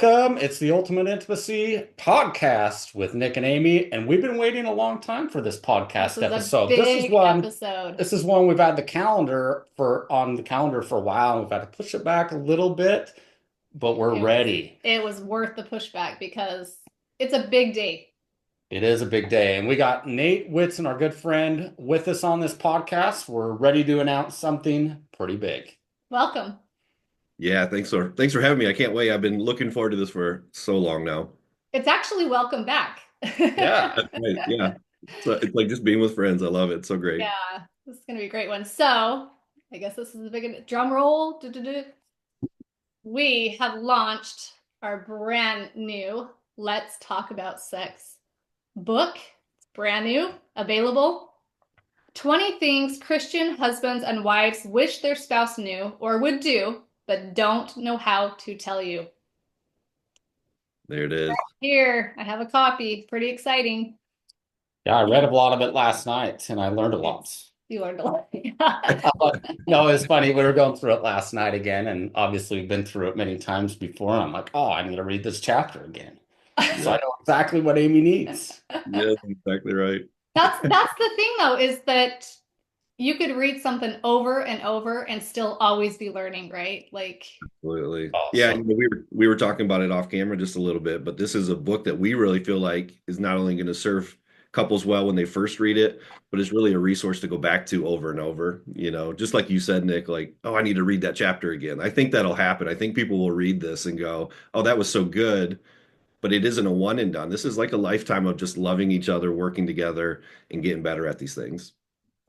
Welcome. It's the Ultimate Intimacy podcast with Nick and Amy, and we've been waiting a long time for this This podcast is a episode. This is big one, episode. this is one we've had on the calendar for a while. We've had to push it back a little bit, but we're It was ready. it was worth the pushback because it's a big day. It is a big day, and we got Nate Whitson, our good friend, with us on this podcast. We're ready to announce something pretty big. Welcome. Yeah, thanks for having me. I can't wait. I've been looking forward to this for so long now. It's actually welcome back. Yeah. That's right. Yeah. So it's like just being with friends. I love it. It's so great. Yeah, this is gonna be a great one. So, I guess this is a big drum roll. We have launched our brand new Let's Talk About Sex book. It's brand new, available. 20 things Christian husbands and wives wish their spouse knew or would do, but don't know how to tell you. There it is. Here, I have a copy. Pretty exciting. Yeah, I read a lot of it last night and I learned a lot. You learned a lot. No, it's funny. We were going through it last night again, and obviously we've been through it many times before. And I'm like, oh, I need to read this chapter again. So I Yeah. know exactly what Amy needs. Yeah, that's exactly right. That's the thing though, is that you could read something over and over and still always be learning, right? Like, Absolutely. Yeah, Awesome. we were talking about it off camera just a little bit, but this is a book that we really feel like is not only going to serve couples well when they first read it, but it's really a resource to go back to over and over. Just like you said, Nick, like, oh, I need to read that chapter again. I think that'll happen. I think people will read this and go, oh, that was so good. But it isn't a one and done. This is like a lifetime of just loving each other, working together, and getting better at these things.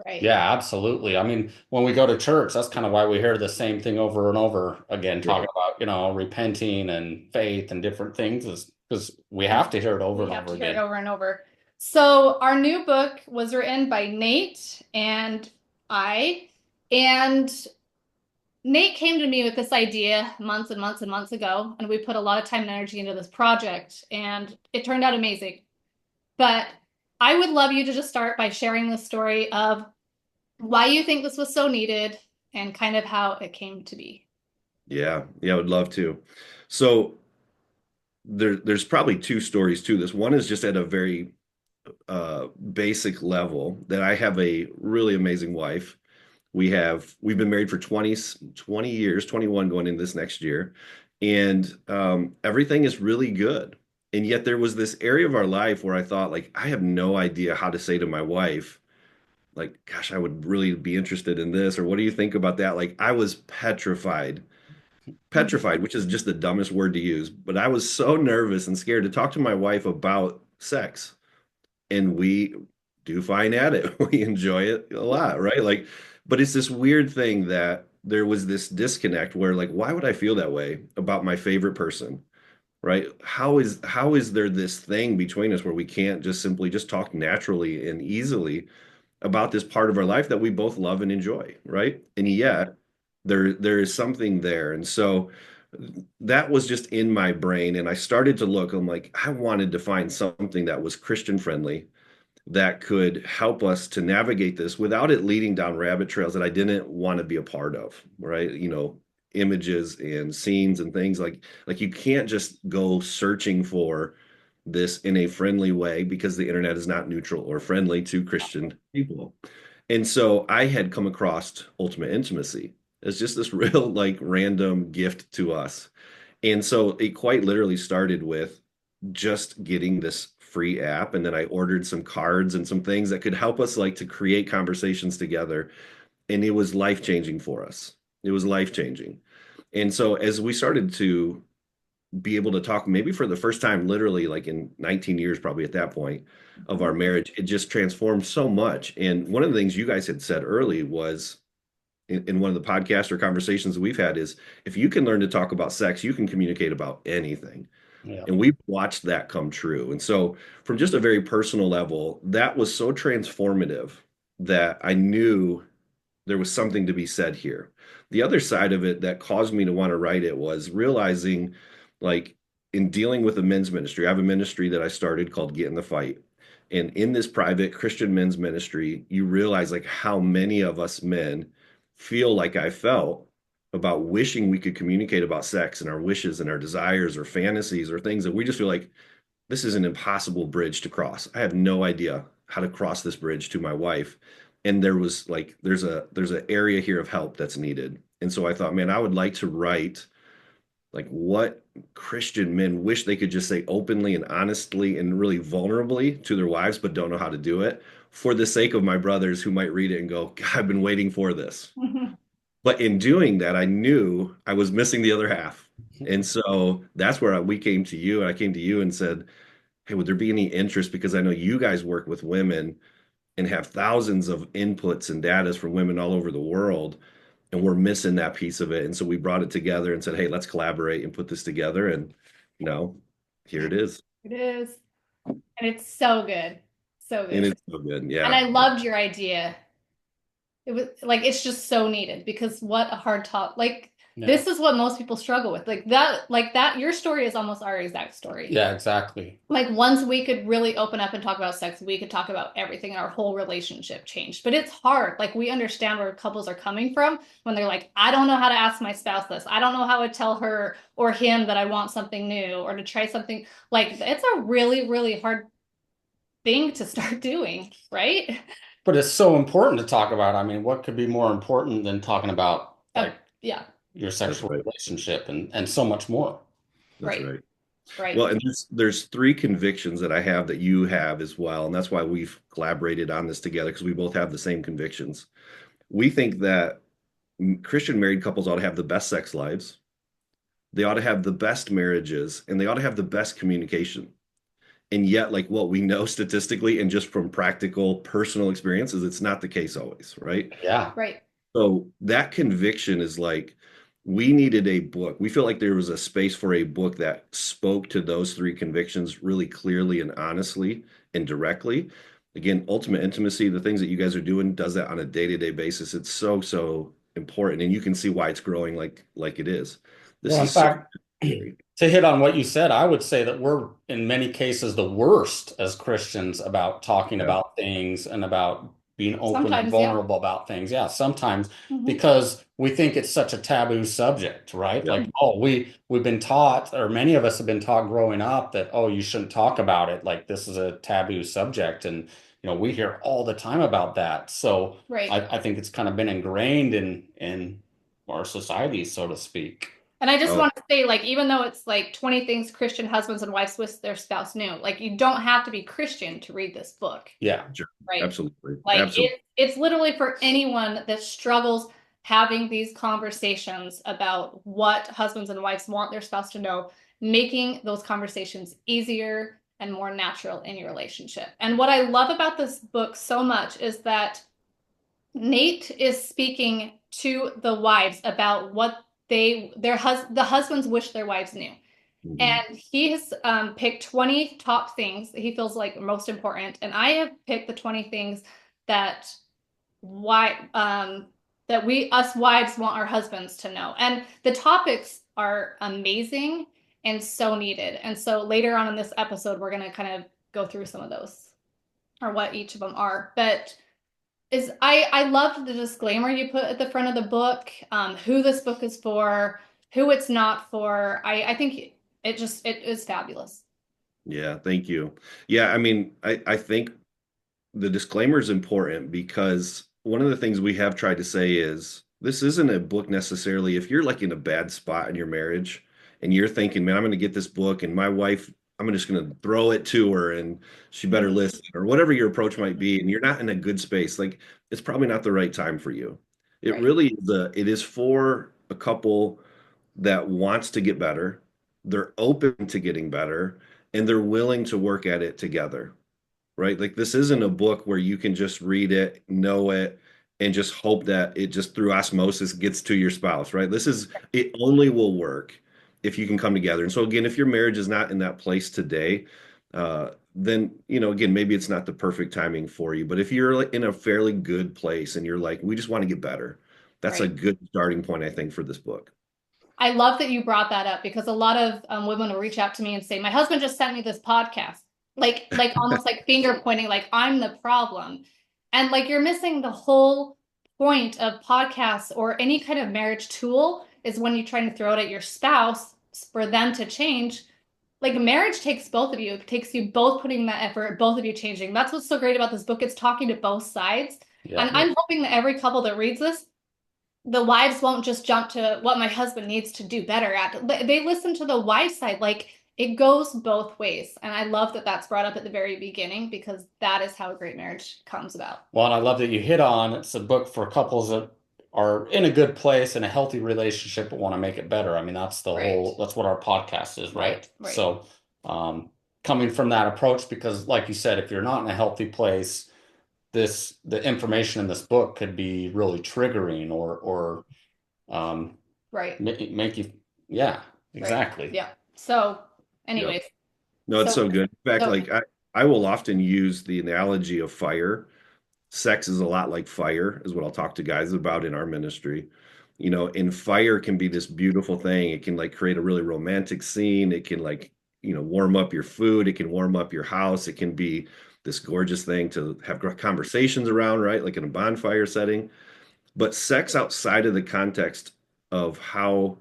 right. Yeah, absolutely. I mean, when we go to church, that's kind of why we hear the same thing over and over again, Yeah. talking about, repenting and faith and different things, is because we have to hear it over We and have over to hear it again. over and over. So, our new book was written by Nate and I. And Nate came to me with this idea months and months and months ago, and we put a lot of time and energy into this project, and it turned out amazing. But I would love you to just start by sharing the story of why you think this was so needed and kind of how it came to be. Yeah, yeah, I would love to. So there's probably two stories to this. One is just at a very basic level that I have a really amazing wife. We've been married for 20 years, 21 going in this next year, and everything is really good. And yet there was this area of our life where I thought, like, I have no idea how to say to my wife, like, gosh, I would really be interested in this, or what do you think about that? Like, I was Mhm. petrified, which is just the dumbest word to use, but I was so nervous and scared to talk to my wife about sex. And we do fine at it. We enjoy it a lot, right? Like, but it's this weird thing that there was this disconnect where, like, why would I feel that way about my favorite person? Right? How is there this thing between us where we can't just simply just talk naturally and easily about this part of our life that we both love and enjoy, right? And yet there is something there. And so that was just in my brain. And I started to look, I'm like, I wanted to find something that was Christian friendly that could help us to navigate this without it leading down rabbit trails that I didn't want to be a part of, right? Images and scenes and things like you can't just go searching for this in a friendly way because the internet is not neutral or friendly to Christian people. And so I had come across Ultimate Intimacy as just this real like random gift to us. And so it quite literally started with just getting this free app, and then I ordered some cards and some things that could help us like to create conversations together, and it was life-changing for us. It was life-changing. And so as we started to be able to talk maybe for the first time literally like in 19 years probably at that point of our marriage, it just transformed so much. And one of the things you guys had said early was in one of the podcasts or conversations we've had is if you can learn to talk about sex, you can communicate about anything. Yeah. And we've watched that come true. And so, from just a very personal level, that was so transformative that I knew there was something to be said here. The other side of it that caused me to want to write it was realizing, like, in dealing with a men's ministry, I have a ministry that I started called Get in the Fight. And in this private Christian men's ministry, you realize like how many of us men feel like I felt about wishing we could communicate about sex and our wishes and our desires or fantasies or things that we just feel like this is an impossible bridge to cross. I have no idea how to cross this bridge to my wife. And there was like there's an area here of help that's needed. And so I thought, man, I would like to write like what Christian men wish they could just say openly and honestly and really vulnerably to their wives, but don't know how to do it for the sake of my brothers who might read it and go, God, I've been waiting for this. But in doing that, I knew I was missing the other half. And so that's where we came to you, and I came to you and said, hey, would there be any interest? Because I know you guys work with women and have thousands of inputs and data from women all over the world, and we're missing that piece of it. And so we brought it together and said, hey, let's collaborate and put this together. And here it is. It is. And it's so good. So And good. it's so good. And Yeah. I loved your idea. It was like it's just so needed because what a hard top. Like Yeah. this is what most people struggle with. Like that, your story is almost our exact story. Yeah, exactly. Like once we could really open up and talk about sex, we could talk about everything and our whole relationship changed. But it's hard. Like we understand where couples are coming from when they're like, I don't know how to ask my spouse this. I don't know how to tell her or him that I want something new or to try something. Like it's a really, really hard thing to start doing, right? But it's so important to talk about. I mean, what could be more important than talking about like Yeah, your That's sexual right. relationship and so much more? That's right, right. right. Well, and there's three convictions that I have that you have as well. And that's why we've collaborated on this together because we both have the same convictions. We think that Christian married couples ought to have the best sex lives. They ought to have the best marriages and they ought to have the best communication. And yet, like what we know statistically and just from practical personal experiences, it's not the case always, right? Yeah. Right. So that conviction is like we needed a book. We feel like there was a space for a book that spoke to those three convictions really clearly and honestly and directly. Again, ultimate intimacy, the things that you guys are doing does that on a day-to-day basis. It's so, so important. And you can see why it's growing like it is. This Well, in is so fact, necessary. to hit on what you said, I would say that we're in many cases the worst as Christians about talking Yeah. about things and about being open and Sometimes, yeah. vulnerable about things. Yeah, sometimes Mhm. because we think it's such a taboo subject, right? Yeah. Like, oh, we've been taught, or many of us have been taught growing up that, oh, you shouldn't talk about it. Like this is a taboo subject. And we hear all the time about that. So Right. I think it's kind of been ingrained in our society, so to speak. And I just Oh, want to say, like, even though it's like 20 things Christian husbands and wives wish their spouse knew, like, you don't have to be Christian to read this book, Yeah. sure. right? Absolutely. Like, Absolutely. it's literally for anyone that struggles having these conversations about what husbands and wives want their spouse to know, making those conversations easier and more natural in your relationship. And what I love about this book so much is that Nate is speaking to the wives about what the husbands wish their wives knew. Mhm. And he has picked 20 top things that he feels like most important. And I have picked the 20 things that that us wives want our husbands to know. And the topics are amazing and so needed. And so later on in this episode, we're going to kind of go through some of those or what each of them are. But I loved the disclaimer you put at the front of the book, who this book is for, who it's not for. I think it is fabulous. Yeah, thank you. Yeah, I mean, I think the disclaimer is important because one of the things we have tried to say is this isn't a book necessarily. If you're like in a bad spot in your marriage and you're thinking, man, I'm going to get this book and my wife, I'm just going to throw it to her and she better listen or whatever your approach might be, and you're not in a good space, like it's probably not the right time for you. It Right. really it is for a couple that wants to get better. They're open to getting better and they're willing to work at it together, right? Like this isn't a book where you can just read it, know it, and just hope that it just through osmosis gets to your spouse, right? It only will work if you can come together. And so again, if your marriage is not in that place today, then again, maybe it's not the perfect timing for you. But if you're like in a fairly good place and you're like, we just want to get better, that's a Right. good starting point, I think, for this book. I love that you brought that up because a lot of women will reach out to me and say, "My husband just sent me this podcast," like almost like finger pointing, like I'm the problem, and like you're missing the whole point of podcasts or any kind of marriage tool is when you're trying to throw it at your spouse for them to change. Like marriage takes both of you. It takes you both putting that effort, both of you changing. That's what's so great about this book. It's talking to both sides. And Yeah. I'm hoping that every couple that reads this, the wives won't just jump to what my husband needs to do better at. They listen to the wife side. Like it goes both ways. And I love that that's brought up at the very beginning because that is how a great marriage comes about. Well, and I love that you hit on it's a book for couples that are in a good place in a healthy relationship but want to make it better. I mean, Right. that's what our podcast is, right? Right. Right. So, um, coming from that approach, because like you said, if you're not in a healthy place, the information in this book could be really triggering or um, Right. make you, yeah, Right. exactly. Yeah. So, Yep. anyways, No, it's so so good. In fact, so like I will often use the analogy of fire. Sex is a lot like fire, is what I'll talk to guys about in our ministry. And fire can be this beautiful thing. It can like create a really romantic scene. It can like, warm up your food. It can warm up your house. It can be this gorgeous thing to have conversations around, right? Like in a bonfire setting. But sex outside of the context of how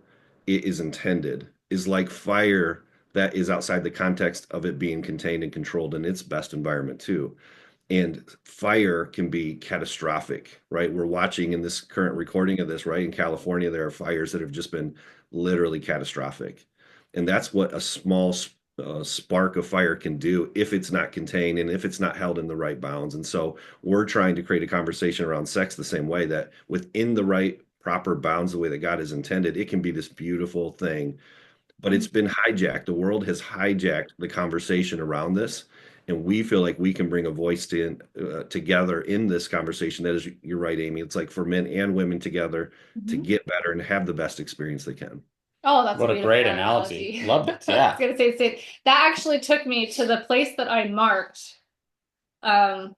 it is intended is like fire that is outside the context of it being contained and controlled in its best environment too. And fire can be catastrophic, right? We're watching in this current recording of this, right? In California, there are fires that have just been literally catastrophic. And that's what a small spark of fire can do if it's not contained and if it's not held in the right bounds. And so we're trying to create a conversation around sex the same way that within the right proper bounds, the way that God has intended, it can be this beautiful thing, but it's been hijacked. The world has hijacked the conversation around this, and we feel like we can bring a voice together in this conversation. That is, you're right, Amy. It's like for men and women together to Mhm. get better and have the best experience they can. Oh, that's a What a beautiful great analogy. analogy. Loved it. I was Yeah. gonna say that actually took me to the place that I marked. Um,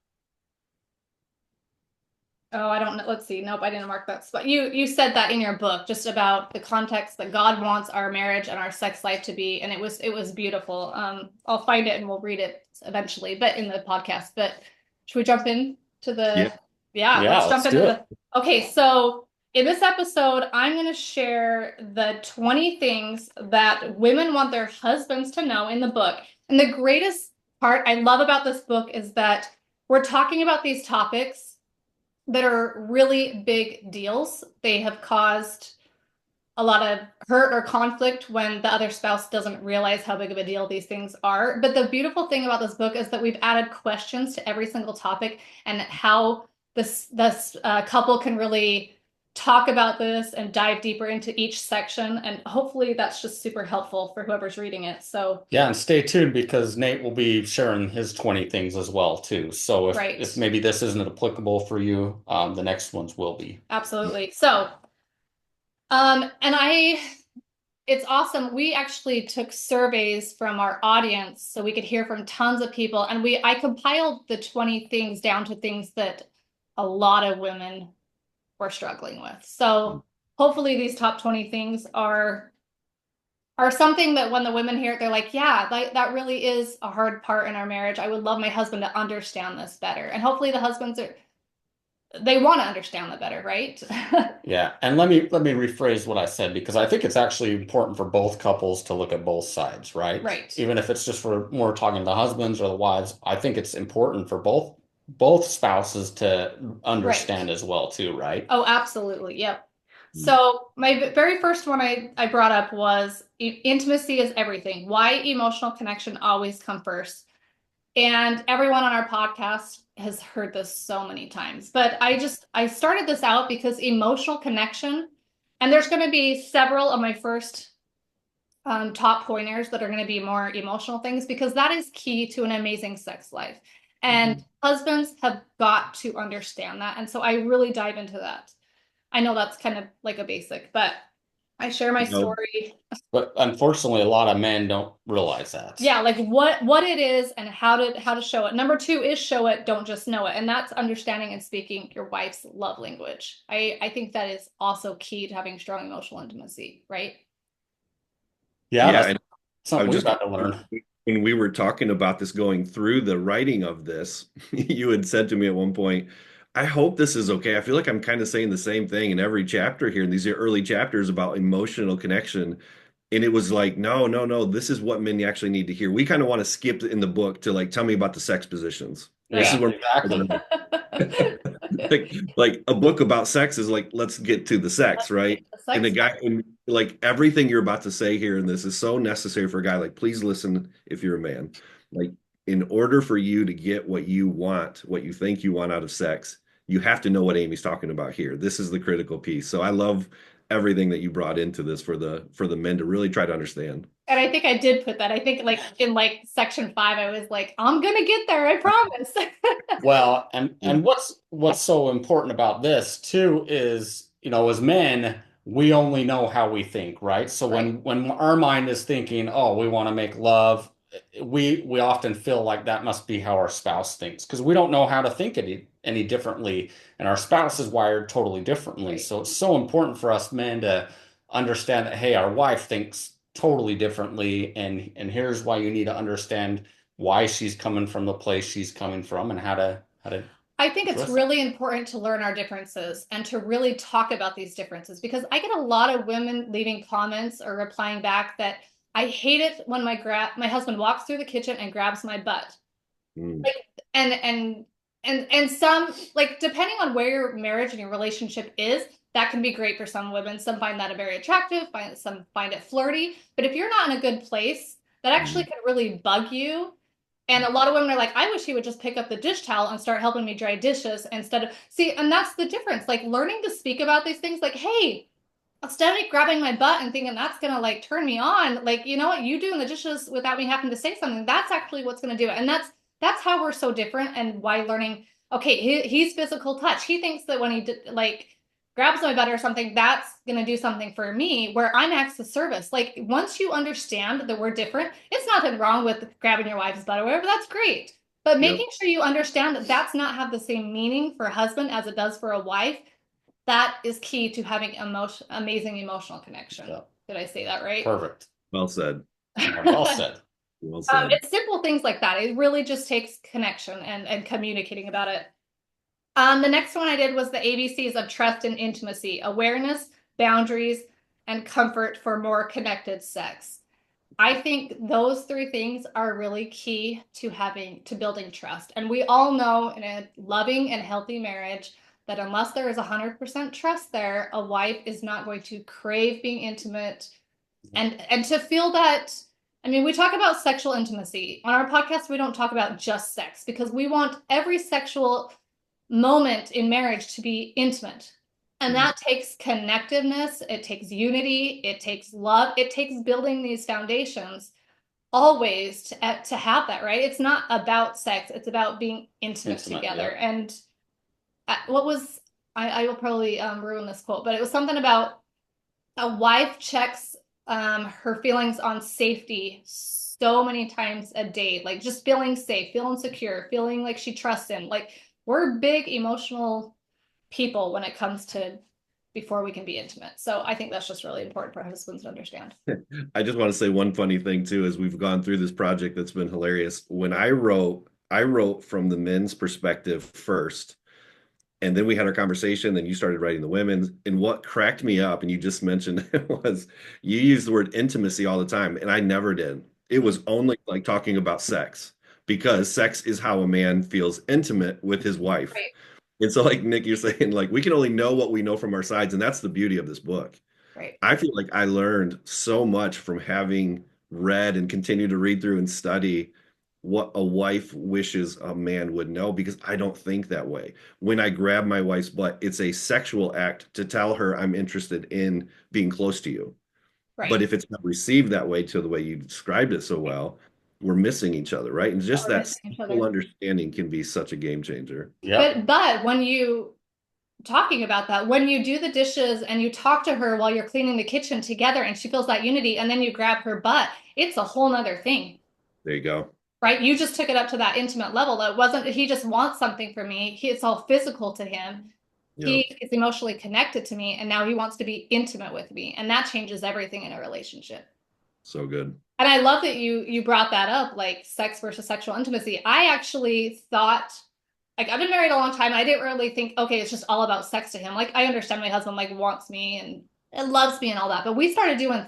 oh, I don't know. Let's see. Nope, I didn't mark that spot. You said that in your book, just about the context that God wants our marriage and our sex life to be, and it was beautiful. I'll find it and we'll read it eventually, but in the podcast. But should we jump in to Yeah. the yeah, Yeah, let's jump let's into do it. the okay, so in this episode, I'm going to share the 20 things that women want their husbands to know in the book. And the greatest part I love about this book is that we're talking about these topics that are really big deals. They have caused a lot of hurt or conflict when the other spouse doesn't realize how big of a deal these things are. But the beautiful thing about this book is that we've added questions to every single topic and how this couple can really talk about this and dive deeper into each section. And hopefully that's just super helpful for whoever's reading it. So, Yeah, and stay tuned because Nate will be sharing his 20 things as well too. So if right. maybe this isn't applicable for you, the next ones will be. Absolutely. So, and it's awesome. We actually took surveys from our audience so we could hear from tons of people. And I compiled the 20 things down to things that a lot of women were struggling with. So hopefully these top 20 things are something that when the women hear it, they're like, yeah, that really is a hard part in our marriage. I would love my husband to understand this better. And hopefully the husbands they want to understand that better, right? Yeah, and let me rephrase what I said because I think it's actually important for both couples to look at both sides, right? Right. Even if it's just for more talking to the husbands or the wives, I think it's important for both spouses to Right. understand as well too, right? Oh, absolutely. Yep. Mm. So my very first one I brought up was intimacy is everything. Why emotional connection always come first. And everyone on our podcast has heard this so many times. But I started this out because emotional connection, and there's going to be several of my first top pointers that are going to be more emotional things because that is key to an amazing sex life. And Mhm. husbands have got to understand that. And so I really dive into that. I know that's kind of like a basic, but I share my No, story. But unfortunately, a lot of men don't realize that. Yeah, like what it is and how to show it. Number two is show it, don't just know it. And that's understanding and speaking your wife's love language. I think that is also key to having strong emotional intimacy, right? Yeah, yeah, that's and I something was we've just had to learn. when we were talking about this going through the writing of this, you had said to me at one point, I hope this is okay. I feel like I'm kind of saying the same thing in every chapter here in these early chapters about emotional connection. And it was like, no, no, no, this is what men actually need to hear. We kind of want to skip in the book to like, tell me about the sex positions. This is Yeah, Right. where exactly. like a book about sex is like, let's get to the sex, Let's right? get the And the sex guy, part. and like everything you're about to say here in this is so necessary for a guy. Like, please listen if you're a man. Like, in order for you to get what you want, what you think you want out of sex, you have to know what Amy's talking about here. This is the critical piece. So I love everything that you brought into this for the men to really try to understand. And I think I did put that. I think like in like section 5, I was like, I'm gonna get there, I promise. Well, and what's so important about this too is, as men, we only know how we think, right? So Right, when our mind is thinking, oh, we want to make love, we often feel like that must be how our spouse thinks because we don't know how to think any differently, and our spouse is wired totally differently. right. So it's so important for us men to understand that, hey, our wife thinks totally differently, and here's why you need to understand why she's coming from the place she's coming from and how to I think it's address that. really important to learn our differences and to really talk about these differences because I get a lot of women leaving comments or replying back that I hate it when my husband walks through the kitchen and grabs my butt. Mm, Like and some like depending on where your marriage and your relationship is, that can be great for some women. Some find that very attractive, some find it flirty. But if you're not in a good place, that actually mm, can really bug you. And a lot of women are like, I wish he would just pick up the dish towel and start helping me dry dishes instead of see, and that's the difference. Like learning to speak about these things, like, hey, instead of me grabbing my butt and thinking that's gonna like turn me on, like you know what, you doing the dishes without me having to say something, that's actually what's gonna do it. And that's how we're so different and why learning, okay, he's physical touch. He thinks that when he like grabs my butt or something, that's gonna do something for me, where I'm acts of service. Like once you understand that we're different, it's nothing wrong with grabbing your wife's butt or whatever, that's great. But yep. making sure you understand that that's not have the same meaning for a husband as it does for a wife, that is key to having amazing emotional connection. Yeah, Did I say that right? perfect. Well said. Yeah, well said. Well said. It's simple things like that. It really just takes connection and communicating about it. The next one I did was the ABCs of trust and intimacy: awareness, boundaries, and comfort for more connected sex. I think those three things are really key to building trust. And we all know in a loving and healthy marriage that unless there is 100% trust there, a wife is not going to crave being intimate and to feel that. I mean, we talk about sexual intimacy. On our podcast, we don't talk about just sex because we want every sexual moment in marriage to be intimate. And Mm. that takes connectiveness, it takes unity, it takes love, it takes building these foundations always to have that, right? It's not about sex, it's about being intimate Intimate, together. yeah. And what was, I will probably ruin this quote, but it was something about a wife checks her feelings on safety so many times a day, like just feeling safe, feeling secure, feeling like she trusts him. Like we're big emotional people when it comes to before we can be intimate. So I think that's just really important for husbands to understand. I just want to say one funny thing too, as we've gone through this project that's been hilarious. When I wrote from the men's perspective first, and then we had our conversation, then you started writing the women's. And what cracked me up, and you just mentioned it, was you used the word intimacy all the time, and I never did. It was only like talking about sex, because sex is how a man feels intimate with his wife. Right, And so, like Nick, you're saying, like, we can only know what we know from our sides, and that's the beauty of this book. right. I feel like I learned so much from having read and continue to read through and study what a wife wishes a man would know, because I don't think that way. When I grab my wife's butt, it's a sexual act to tell her I'm interested in being close to you. But Right. if it's not received that way, to the way you described it so well, we're missing each other, right? And just We're that missing each simple other. understanding can be such a game changer. Yep. But when you talking about that, when you do the dishes and you talk to her while you're cleaning the kitchen together and she feels that unity and then you grab her butt, it's a whole nother thing. There you go. Right? You just took it up to that intimate level. It wasn't he just wants something from me. It's all physical to him. Yeah, He is emotionally connected to me and now he wants to be intimate with me. And that changes everything in a relationship. so good. And I love that you brought that up, like sex versus sexual intimacy. I actually thought like I've been married a long time. I didn't really think, okay, it's just all about sex to him. Like I understand my husband like wants me and loves me and all that, but we started doing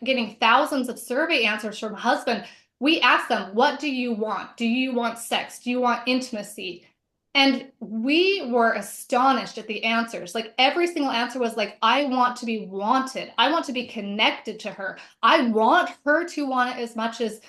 getting thousands of survey answers from husband. We asked them, what do you want? Do you want sex? Do you want intimacy? And we were astonished at the answers. Like every single answer was like, I want to be wanted. I want to be connected to her. I want her to want it as much as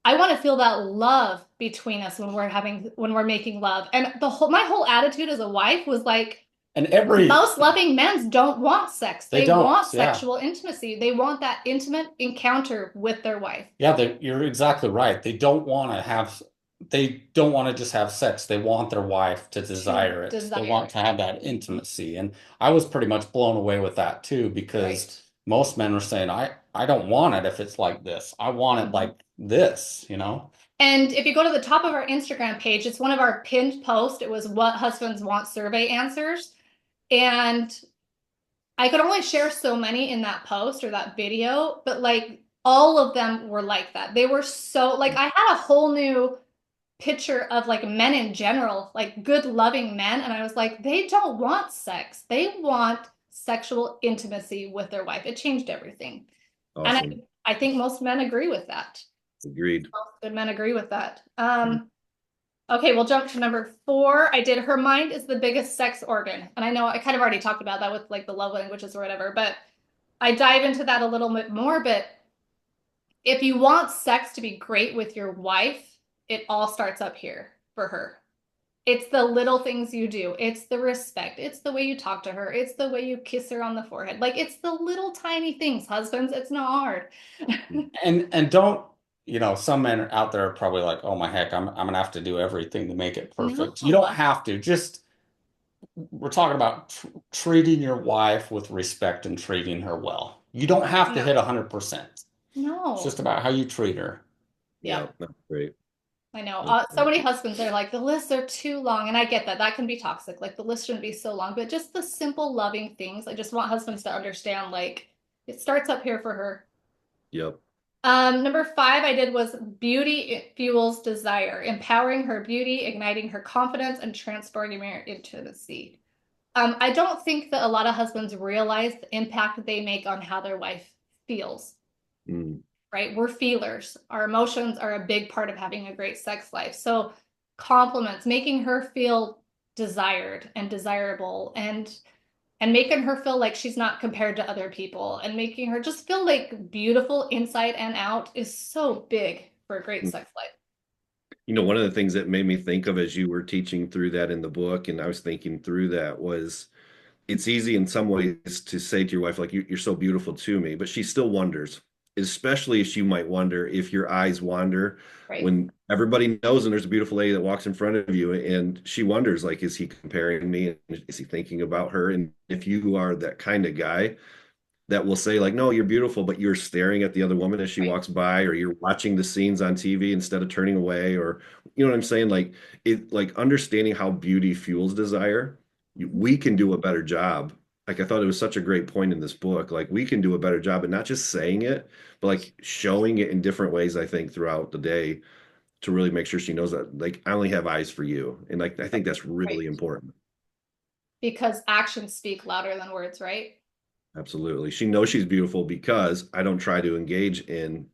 I want to feel that love between us when we're making love. And my whole attitude as a wife was like, And every most loving men don't want sex. they They don't, want yeah. sexual intimacy. They want that intimate encounter with their wife. Yeah, you're exactly right. They don't want to just have sex. They want their wife to To desire it. They desire want it. to have that intimacy. And I was pretty much blown away with that too, Right. because most men are saying, I don't want it if it's like this. I want it Mhm. like this, you know? And if you go to the top of our Instagram page, it's one of our pinned posts. It was what husbands want survey answers. And I could only share so many in that post or that video, but like all of them were like that. They were so like I had a whole new picture of like men in general, like good loving men, and I was like, they don't want sex. They want sexual intimacy with their wife. It changed everything. And Awesome. I think most men agree with that. Agreed. Most good men agree with that. Okay, we'll jump to number 4. I did her mind is the biggest sex organ. And I know I kind of already talked about that with like the love languages or whatever, but I dive into that a little bit more. But if you want sex to be great with your wife, it all starts up here for her. It's the little things you do. It's the respect. It's the way you talk to her. It's the way you kiss her on the forehead. Like it's the little tiny things, husbands. It's not hard. And don't, some men out there are probably like, oh my heck, I'm gonna have to do everything to make it No. perfect. You don't have to. Just we're talking about treating your wife with respect and treating her well. You don't have to Yeah. hit 100%. It's No. just about how you treat her. Yeah. Yeah, that's great. I know. That's So great. many husbands are like, the lists are too long. And I get that. That can be toxic. Like the list shouldn't be so long, but just the simple loving things. I just want husbands to understand like it starts up here for her. Yep. Number 5 I did was beauty fuels desire, empowering her beauty, igniting her confidence, and transporting her intimacy. I don't think that a lot of husbands realize the impact that they make on how their wife feels, Mm. right? We're feelers. Our emotions are a big part of having a great sex life. So compliments, making her feel desired and desirable and making her feel like she's not compared to other people and making her just feel like beautiful inside and out is so big for a great sex life. One of the things that made me think of as you were teaching through that in the book, and I was thinking through that was it's easy in some ways to say to your wife, like, you're so beautiful to me, but she still wonders, especially if she might wonder if your eyes wander Right. when everybody knows and there's a beautiful lady that walks in front of you and she wonders, like, is he comparing me? Is he thinking about her? And if you are that kind of guy, that will say like, no, you're beautiful, but you're staring at the other woman as she Right. walks by, or you're watching the scenes on TV instead of turning away, or you know what I'm saying? Like like understanding how beauty fuels desire, we can do a better job. Like I thought it was such a great point in this book. Like we can do a better job at not just saying it, but like showing it in different ways, I think, throughout the day to really make sure she knows that like I only have eyes for you. And like I think that's Right. really important. Because actions speak louder than words, right? Absolutely. She knows she's beautiful because I don't try to engage in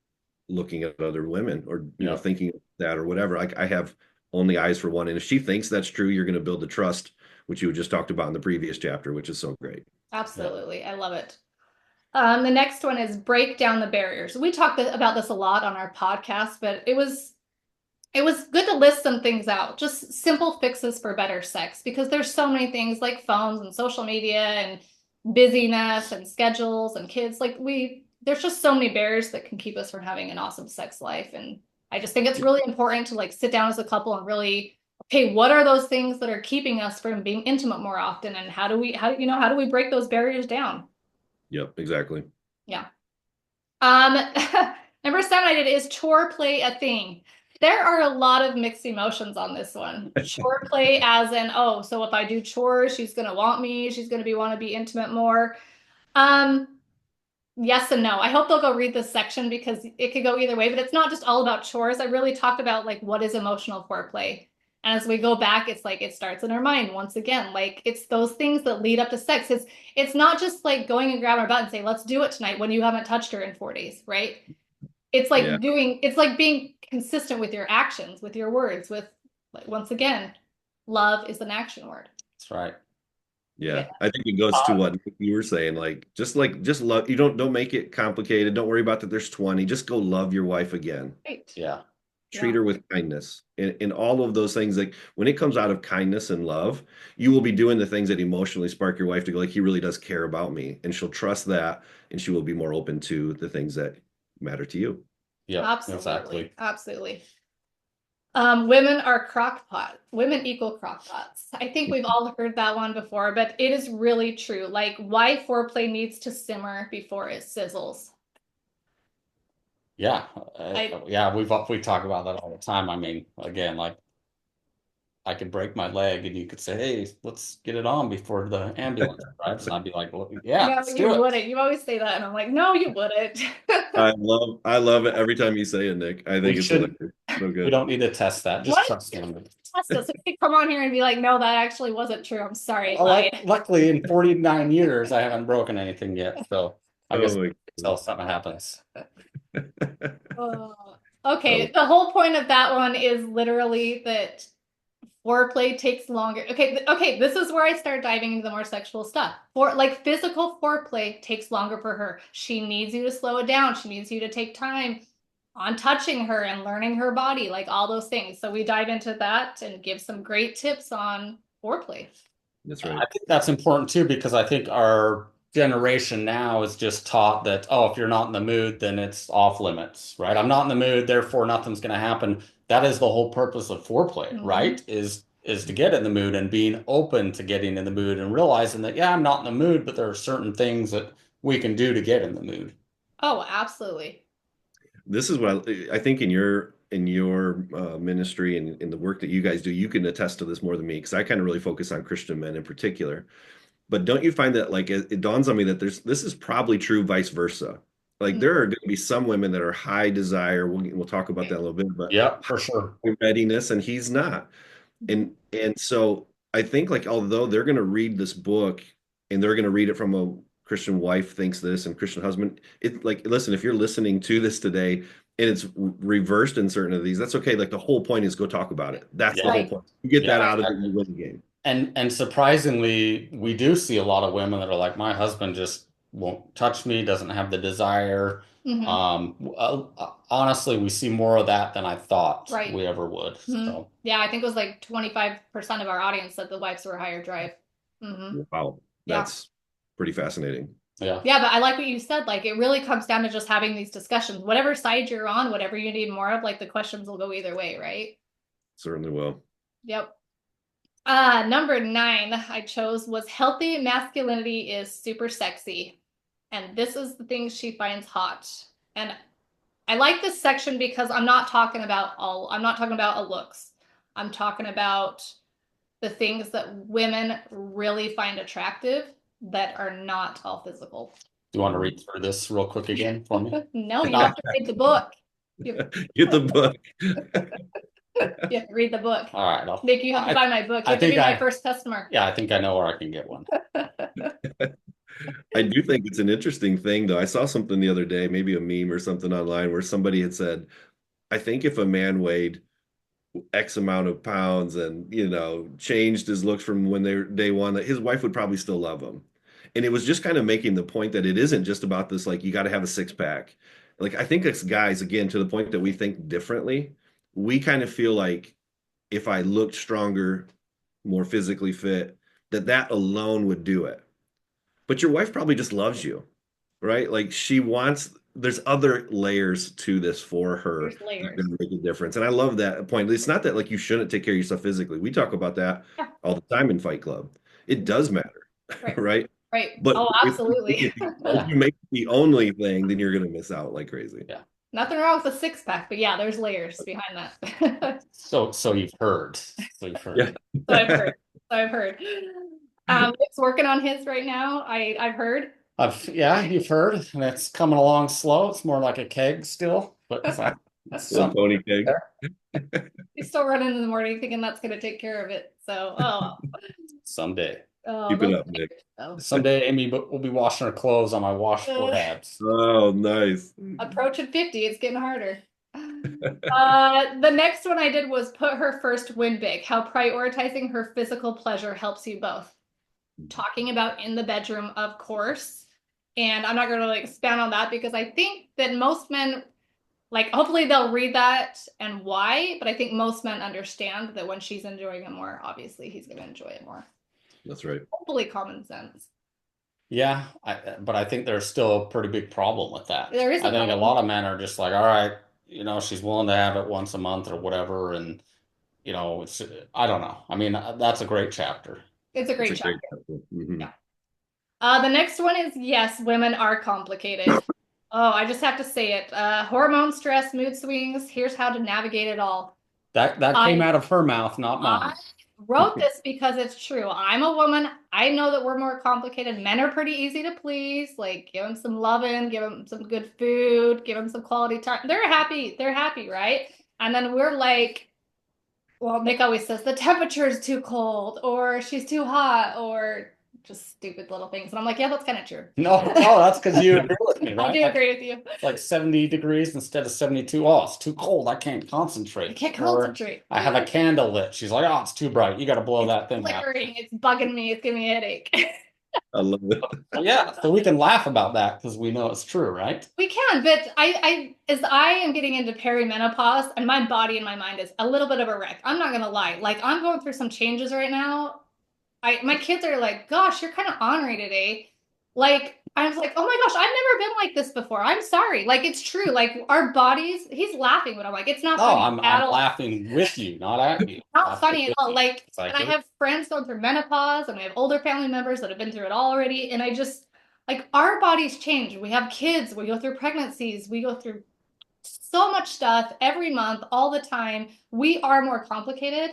looking at other women or, Yeah. thinking that or whatever. Like I have only eyes for one. And if she thinks that's true, you're going to build the trust, which you just talked about in the previous chapter, which is so great. Yeah. Absolutely. I love it. The next one is break down the barriers. We talked about this a lot on our podcast, but it was good to list some things out, just simple fixes for better sex, because there's so many things like phones and social media and busyness and schedules and kids. Like there's just so many barriers that can keep us from having an awesome sex life. And I just think it's Yep. really important to like sit down as a couple and really, okay, what are those things that are keeping us from being intimate more often? And how do we break those barriers down? Yep, exactly. Yeah. Um, Number 7 I did is chore play a thing. There are a lot of mixed emotions on this one. Chore play as in, oh, so if I do chores, she's gonna want me, she's gonna want to be intimate more. Um, yes and no. I hope they'll go read this section because it could go either way, but it's not just all about chores. I really talked about like what is emotional foreplay. And as we go back, it's like it starts in our mind once again. Like it's those things that lead up to sex. It's not just like going and grabbing her butt and say, let's do it tonight when you haven't touched her in 4 days, right? It's like Yeah. it's like being consistent with your actions, with your words, with like once again, love is an action word. That's right. Yeah, Yeah. I think it goes to what you were saying, just love. You don't make it complicated. Don't worry about that. There's 20. Just go love your wife again. Right. Yeah. Treat Yeah. her with kindness, and all of those things. Like when it comes out of kindness and love, you will be doing the things that emotionally spark your wife to go, like, he really does care about me, and she'll trust that, and she will be more open to the things that matter to you. Yep. Absolutely. Exactly. Absolutely. Women are crock pot. Women equal crock pots. I think we've all heard that one before, but it is really true. Like why foreplay needs to simmer before it sizzles. Yeah. I Yeah. We talk about that all the time. I mean, again, like I could break my leg and you could say, hey, let's get it on before the ambulance arrives. And I'd be like, well, yeah, no, let's you do it. wouldn't. You always say that, and I'm like, no, you wouldn't. I love it every time you say it, Nick. I We think it's shouldn't, hilarious. So we good. don't need to test that. Just What? trust me. Test us. We could come on here and be like, no, that actually wasn't true. I'm sorry, I Well, lied. luckily, in 49 years, I haven't broken anything yet. So I guess Oh my until something happens. God. Oh. Oh, Okay, the whole point of that one is literally that foreplay takes longer. Okay, this is where I start diving into the more sexual stuff. For like physical foreplay takes longer for her. She needs you to slow it down. She needs you to take time on touching her and learning her body, like all those things. So we dive into that and give some great tips on foreplay. that's I right. think that's important too, because I think our generation now is just taught that, oh, if you're not in the mood, then it's off limits, right? I'm not in the mood, therefore nothing's going to happen. That is the whole purpose of foreplay, Mhm. right? Is to get in the mood and being open to getting in the mood and realizing that, yeah, I'm not in the mood, but there are certain things that we can do to get in the mood. Oh, absolutely. This is what I think in your ministry and in the work that you guys do, you can attest to this more than me because I kind of really focus on Christian men in particular. But don't you find that like it dawns on me that this is probably true vice versa. Like Mhm. there are going to be some women that are high desire. We'll talk about that in a little bit, but Yep, for sure. high readiness, and he's not. Mhm. And so I think like although they're going to read this book and they're going to read it from a Christian wife thinks this and Christian husband, it like listen, if you're listening to this today and it's reversed in certain of these, that's okay. Like the whole point is go talk about it. That's the Yeah, whole Right, point. You get yeah, that out of it, right. you exactly. win the game. And surprisingly, we do see a lot of women that are like, my husband just won't touch me, doesn't have the desire. Hmm. Honestly, we see more of that than I thought Right. we ever would. Hmm. So, Yeah, I think it was like 25% of our audience said the wives were higher drive. Hmm. Wow, Yeah. that's pretty fascinating. yeah, Yeah, but I like what you said. Like it really comes down to just having these discussions. Whatever side you're on, whatever you need more of, like the questions will go either way, right? Certainly will. Yep. Number 9 I chose was healthy masculinity is super sexy. And this is the things she finds hot. And I like this section because I'm not talking about a looks. I'm talking about the things that women really find attractive that are not all physical. do you want to read through this real quick again for me? No, you have Not, to read the book. You, Get the book. you have to read the book. all right. Nick, you have to buy my book. You I have to be think my first customer. yeah, I think I know where I can get one. I do think it's an interesting thing, though. I saw something the other day, maybe a meme or something online, where somebody had said, I think if a man weighed X amount of pounds and, changed his looks from when they were day one, that his wife would probably still love him. And it was just kind of making the point that it isn't just about this, like, you got to have a six pack. Like, I think as guys, again, to the point that we think differently, we kind of feel like if I looked stronger, more physically fit, that alone would do it. But your wife probably just loves you, right? Like there's other layers to this for her There's that are layers. going to make a difference. And I love that point. It's not that like you shouldn't take care of yourself physically. We talk about that Yeah. all the time in Fight Club. It does matter, Right. right? Right. But Oh, if you make absolutely. it if you make it the only thing, then you're going to miss out like crazy. Yeah. Nothing wrong with a six pack, but yeah, there's layers behind that. So you've heard. So you've Yeah. heard. So I've heard. So I've heard. Nick's working on his right now. I've heard. Yeah, you've heard, and it's coming along slow. It's more like a keg still, but it's Little something Tony Keg. there. He's still running in the morning thinking that's going to take care of it. So, Someday. Keep it those up, Nick. oh, Someday Amy will be washing her clothes on my washboard uh, abs. Oh, nice. approaching 50, it's getting harder. The next one I did was put her first win big, how prioritizing her physical pleasure helps you both. Talking about in the bedroom, of course. And I'm not going to like expand on that because I think that most men, like, hopefully they'll read that and why, but I think most men understand that when she's enjoying it more, obviously he's going to enjoy it more. That's right. Hopefully common sense. Yeah, but I think there's still a pretty big problem with that. There is a I think a problem. lot of men are just like, all right, she's willing to have it once a month or whatever, and I don't know. I mean, that's a great chapter. It's a It's great a great chapter. chapter. Mhm. Yeah. The next one is yes, women are complicated. Oh, I just have to say it. Hormone stress, mood swings. Here's how to navigate it all. That came I out of her mouth, not I mine. wrote this because it's true. I'm a woman. I know that we're more complicated. Men are pretty easy to please. Like, give them some loving, give them some good food, give them some quality time. They're happy. They're happy, right? And then we're like, well, Nick always says the temperature is too cold, or she's too hot, or just stupid little things. And I'm like, yeah, that's kind of true. No, that's because you agree with me, I right? do Like, agree with you. it's like 70 degrees instead of 72. Oh, it's too cold. I can't I concentrate. can't Or concentrate. I have a candle lit. She's like, oh, it's too bright. You got to blow It's that thing out. flickering. It's bugging me. It's giving me a headache. I love it. Yeah, so we can laugh about that because we know it's true, right? We can, but as I am getting into perimenopause and my body and my mind is a little bit of a wreck. I'm not gonna lie. Like I'm going through some changes right now. My kids are like, gosh, you're kind of ornery today. Like, I was like, oh my gosh, I've never been like this before. I'm sorry. Like, it's true. Like, our bodies, he's laughing, but I'm like, it's not No, funny I'm at all. laughing with you, not at you. Not Laughing funny at with all. you. Like, It's like, and I have friends going through menopause, and I have older family members that have been through it all already. And I just, like, our bodies change. We have kids, we go through pregnancies, we go through so much stuff every month, all the time. We are more complicated.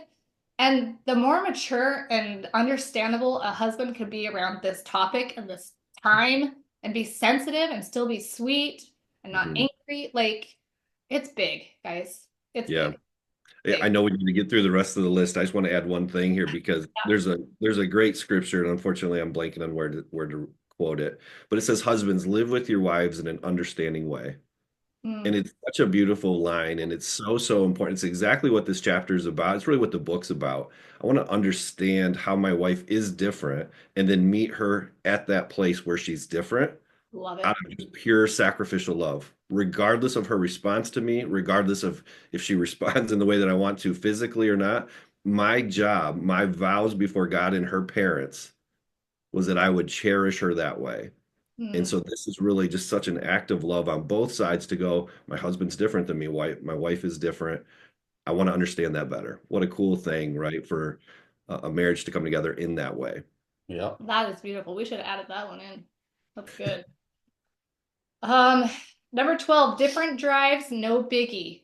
And the more mature and understandable a husband could be around this topic and this time and be sensitive and still be sweet and not Mhm. angry, like it's big, guys. It's Yeah. big, Yeah, big. I know we need to get through the rest of the list. I just want to add one thing here because Yeah. there's a great scripture, and unfortunately I'm blanking on where to quote it. But it says, "Husbands, live with your wives in an understanding way." And Mm, it's such a beautiful line, and it's so, so important. It's exactly what this chapter is about. It's really what the book's about. I want to understand how my wife is different and then meet her at that place where she's different love out it. of just pure sacrificial love, regardless of her response to me, regardless of if she responds in the way that I want to physically or not. My job, my vows before God and her parents was that I would cherish her that way. And Mm, so this is really just such an act of love on both sides to go, my husband's different than me, my wife is different. I want to understand that better. What a cool thing, right? For a marriage to come together in that way. yeah. that is beautiful. We should have added that one in. That's good. Um, Number 12, different drives, no biggie.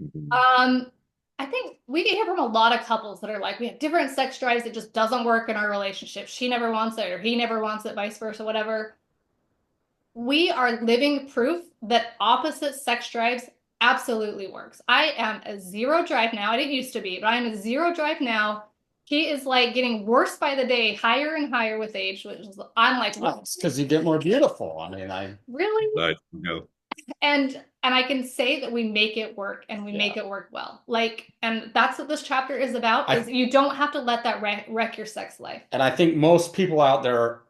Mhm. Um, I think we get hear from a lot of couples that are like, we have different sex drives. It just doesn't work in our relationship. She never wants it, or he never wants it, vice versa, whatever. We are living proof that opposite sex drives absolutely works. I am a zero drive now. I didn't used to be, but I am a zero drive now. He is like getting worse by the day, higher and higher with age, which is, I'm like, Well, what? it's because you get more beautiful. I mean, Really? Nice. Go. And I can say that we make it work and we yeah. make it work well. Like, and that's what this chapter is about, is I you don't have to let that wreck your sex life. And I think most people out there,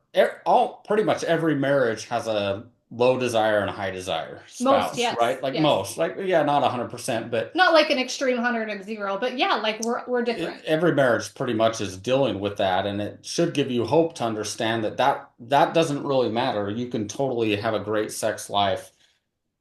pretty much every marriage has a low desire and a high desire Most, spouse, yes, right? Like yes. most, like yeah, not 100%, but Not like an extreme 100 and zero, but yeah, like we're different. every marriage pretty much is dealing with that, and it should give you hope to understand that doesn't really matter. You can totally have a great sex life.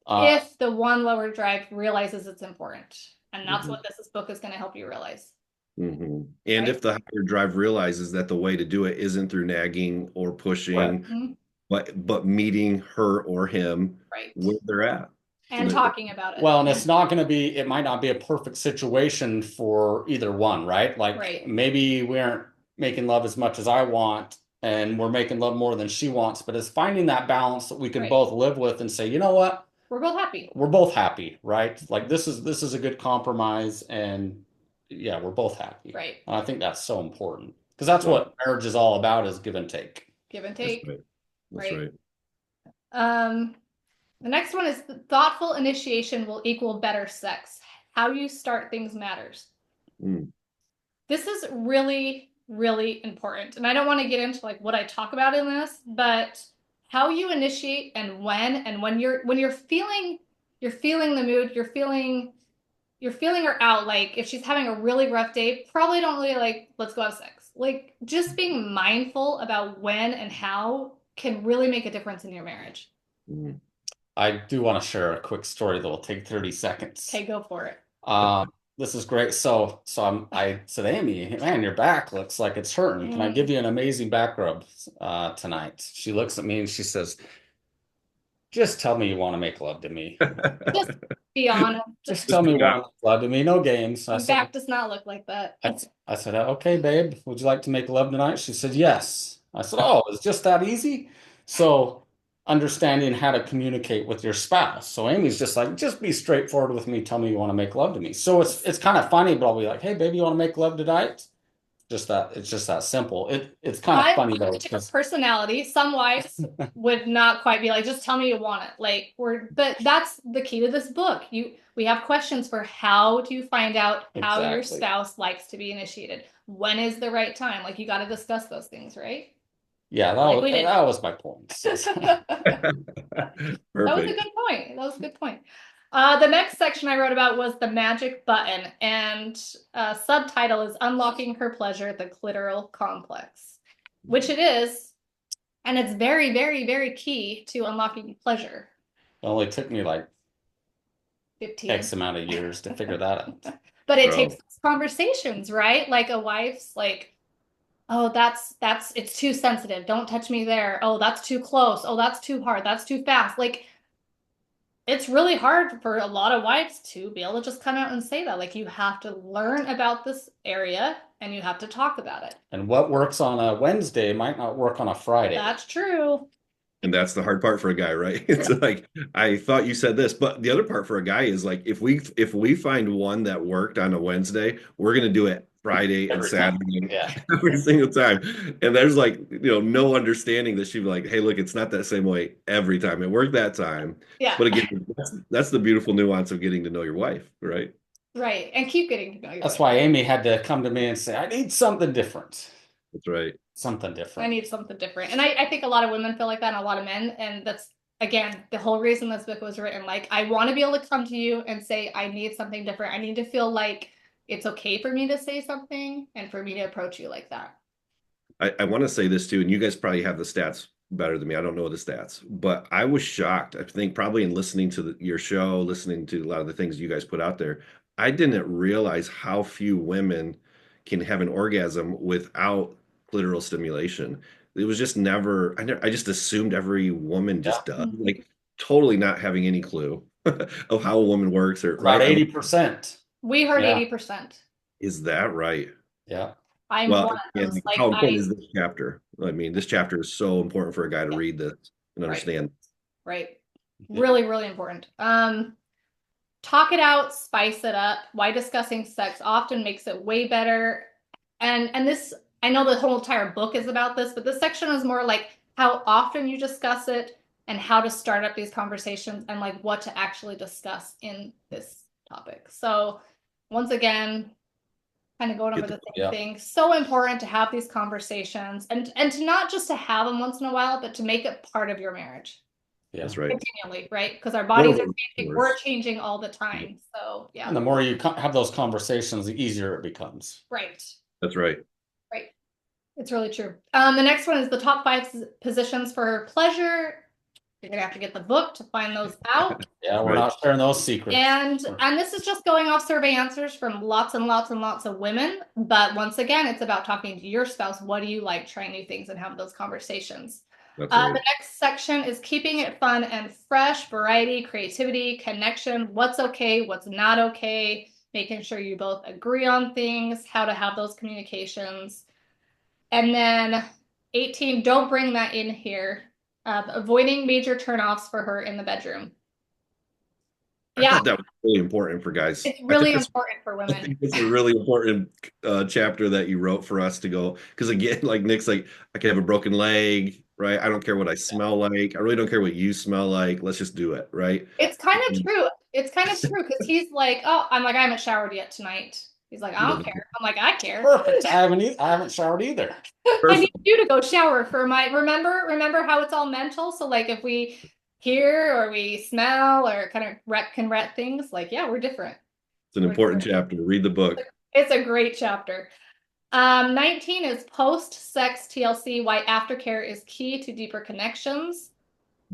If the one lower drive realizes it's important. And that's Mhm. what this book is going to help you realize, Mhm. And right? if the higher drive realizes that the way to do it isn't through nagging or Right. pushing, Mhm. but meeting her or him Right. where they're at. So And talking about it. Well, and it's not going to be, it might not be a perfect situation for either one, right? Like Right. maybe we aren't making love as much as I want, and we're making love more than she wants, but it's finding that balance that we can Right. both live with and say, you know what? We're both happy. We're both happy, right? Like this is a good compromise, and yeah, we're both happy. Right. And I think that's so important because that's Love it. what marriage is all about is give and take. Give and That's take. right. That's Right. right. Um, the next one is thoughtful initiation will equal better sex. How you start things matters. Mm. This is really, really important. And I don't want to get into like what I talk about in this, but how you initiate and when you're feeling the mood, you're feeling her out. Like if she's having a really rough day, probably don't really like, let's go have sex. Like just being mindful about when and how can really make a difference in your marriage. Mm. I do want to share a quick story that will take 30 seconds. Okay, go for it. Um, this is great. I said, Amy, man, your back looks like it's hurting. Can I give you an amazing back rub tonight? She looks at me and she says, just tell me you want to make love to me. Just be honest. Just Just tell me be you want to honest. make love to me. No games. My back does not look like that. I said, okay, babe, would you like to make love tonight? She said, yes. I said, oh, it's just that easy. So understanding how to communicate with your spouse. So Amy's just like, just be straightforward with me. Tell me you want to make love to me. So it's kind of funny, but I'll be like, hey, baby, you want to make love tonight? Just that it's just that simple. It's kind of I funny though, have a because personality. Some wives would not quite be like, just tell me you want it. But that's the key to this book. We have questions for how do you find out how your exactly. spouse likes to be initiated? When is the right time? Like you got to discuss those things, right? Yeah, Like we did. that was my point. That was a Perfect. good point. That was a good point. The next section I wrote about was the magic button, and subtitle is Unlocking Her Pleasure, the Clitoral Complex, which it is, and it's very, very, very key to unlocking pleasure. It only took me like 15. X amount of years to figure that out. But it takes Bro. conversations, right? Like a wife's like, oh, that's it's too sensitive. Don't touch me there. Oh, that's too close. Oh, that's too hard. That's too fast. Like it's really hard for a lot of wives to be able to just come out and say that. Like you have to learn about this area and you have to talk about it. And what works on a Wednesday might not work on a Friday. That's true. And that's the hard part for a guy, right? It's like I thought you said this, but the other part for a guy is like if we find one that worked on a Wednesday, we're gonna do it Friday and Every time. Saturday Yeah. every single time. And there's like, no understanding that she'd be like, hey, look, it's not that same way every time. It worked that time. Yeah. But again, that's the beautiful nuance of getting to know your wife, right? Right. And keep getting to know your That's wife. why Amy had to come to me and say, I need something different. That's right. Something I different. need something different. And I think a lot of women feel like that and a lot of men. And that's, again, the whole reason this book was written. Like, I want to be able to come to you and say, I need something different. I need to feel like it's okay for me to say something and for me to approach you like that. I want to say this too, and you guys probably have the stats better than me. I don't know the stats, but I was shocked. I think probably in listening to your show, listening to a lot of the things you guys put out there, I didn't realize how few women can have an orgasm without clitoral stimulation. It was just I just assumed every woman Yeah. just does, like totally not having any clue of how a woman works or About right. 80%. We heard Yeah. 80%. Is that right? Yeah. I'm Well, one of those. and Like how important is this chapter? I mean, this chapter is so important for a guy to Yeah. read this and Right. understand. Right. Really, really important. Talk it out, spice it up. Why discussing sex often makes it way better. And this, I know the whole entire book is about this, but this section is more like how often you discuss it and how to start up these conversations and like what to actually discuss in this topic. So once again, kind of going over the same Yeah. thing. So important to have these conversations and to not just to have them once in a while, but to make it part of your marriage. Yeah. That's right. Continually, right? Because our bodies are Well, changing. We're changing all the time. So yeah. And the more you have those conversations, the easier it becomes. Right. That's right. Right. It's really true. The next one is the top 5 positions for pleasure. You're gonna have to get the book to find those out. Yeah, we're Right. not sharing those secrets. And this is just going off survey answers from lots and lots and lots of women. But once again, it's about talking to your spouse. What do you like? Trying new things and have those conversations. That's right. The next section is keeping it fun and fresh, variety, creativity, connection, what's okay, what's not okay, making sure you both agree on things, how to have those communications. And then 18, don't bring that in here. Avoiding major turnoffs for her in the bedroom. I Yeah, thought that was really important for guys. it's really important for I women. think it's a really important chapter that you wrote for us to go. Because again, like Nick's like, I can have a broken leg, right? I don't care what I smell like. I really don't care what you smell like. Let's just do it, right? It's kind of true. It's kind of true because he's like, oh, I'm like, I haven't showered yet tonight. He's like, He I don't doesn't care. I'm like, I care. Perfect. I haven't showered either. I need Perfect. you to go shower for my remember how it's all mental? So like if we hear or we smell or kind of can ret things, like yeah, we're different. It's an We're important different. chapter. Read the book. It's a great chapter. 19 is post-sex TLC, why aftercare is key to deeper connections.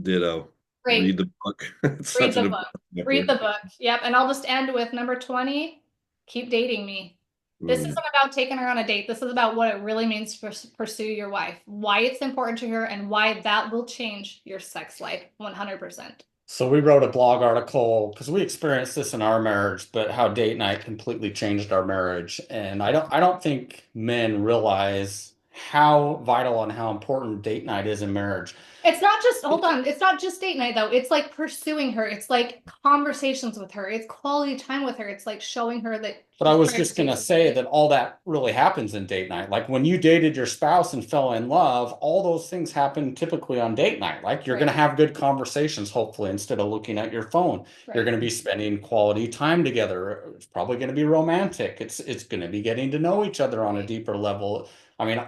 Ditto. Great. Read the book. It's Read such the an book. important Read chapter. the book. Yep. And I'll just end with number 20. Keep dating me. This isn't Mm. about taking her on a date. This is about what it really means to pursue your wife, why it's important to her, and why that will change your sex life 100%. So we wrote a blog article because we experienced this in our marriage, but how date night completely changed our marriage. And I don't think men realize how vital and how important date night is in marriage. It's not just, hold on, it's not just date night though. It's like pursuing her. It's like conversations with her. It's quality time with her. It's like showing her that But I he's was trying to just take gonna her say seriously. that all that really happens in date night. Like when you dated your spouse and fell in love, all those things happen typically on date night. Like you're Right, gonna have good conversations, hopefully, instead of looking at your phone. You're right. gonna be spending quality time together. It's probably gonna be romantic. It's gonna be getting to know each other on a Right. deeper level. I mean,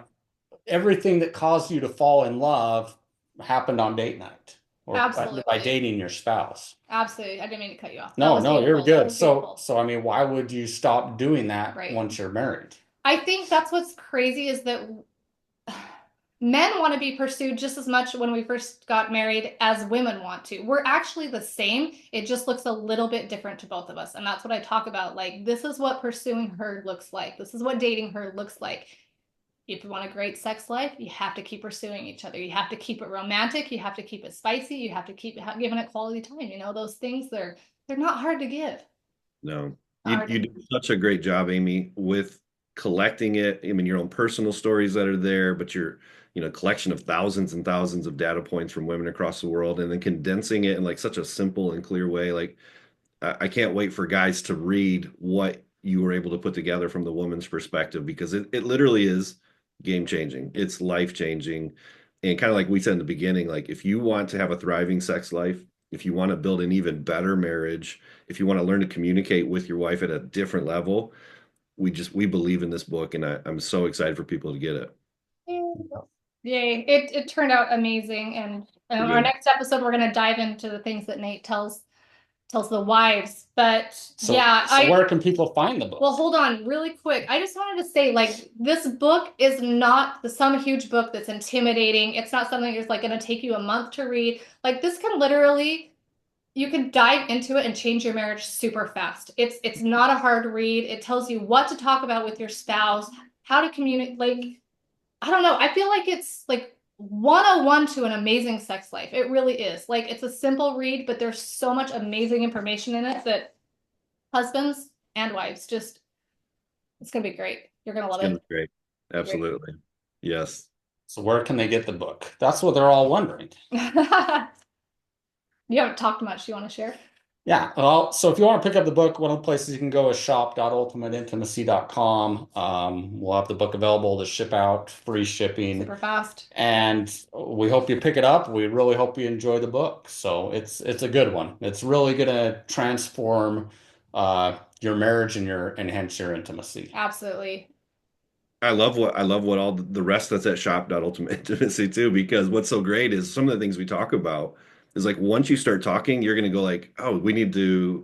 everything that caused you to fall in love happened on date night or by Absolutely. dating your spouse. Absolutely. I didn't mean to cut you off. That No, was no, you're beautiful. That good. was beautiful. So I mean, why would you stop doing that Right. once you're married? I think that's what's crazy is that men want to be pursued just as much when we first got married as women want to. We're actually the same. It just looks a little bit different to both of us. And that's what I talk about. Like, this is what pursuing her looks like. This is what dating her looks like. If you want a great sex life, you have to keep pursuing each other. You have to keep it romantic. You have to keep it spicy. You have to keep giving it quality time. You know, those things, they're not hard to give. No, Not you hard to you give. do such a great job, Amy, with collecting it. I mean, your own personal stories that are there, but your, collection of thousands and thousands of data points from women across the world, and then condensing it in like such a simple and clear way. Like, I can't wait for guys to read what you were able to put together from the woman's perspective because it literally is game changing. It's life changing. And kind of like we said in the beginning, like if you want to have a thriving sex life, if you want to build an even better marriage, if you want to learn to communicate with your wife at a different level, we believe in this book and I'm so excited for people to get it. Yay. It turned out amazing. And our Good. next episode, we're going to dive into the things that Nate tells the wives. But yeah, So where can people find the well, book? hold on really quick. I just wanted to say, like, this book is not some huge book that's intimidating. It's not something that's like going to take you a month to read. Like, this can literally, you can dive into it and change your marriage super fast. It's not a hard read. It tells you what to talk about with your spouse, how to communicate. Like, I don't know. I feel like it's like 101 to an amazing sex life. It really is. Like, it's a simple read, but there's so much amazing information in it that husbands and wives just, it's gonna be great. You're gonna It's love going it. to be great. Great. Absolutely. Yes. So where can they get the book? That's what they're all wondering. You haven't talked much. You want to share? Yeah. Well, so if you want to pick up the book, one of the places you can go is shop.ultimateintimacy.com. We'll have the book available to ship out, free shipping. Super fast. And we hope you pick it up. We really hope you enjoy the book. So it's a good one. It's really gonna transform your marriage and your and hence your intimacy. Absolutely. I love what all the rest that's at shop.ultimate intimacy too, because what's so great is some of the things we talk about is like once you start talking, you're gonna go like, oh, we need to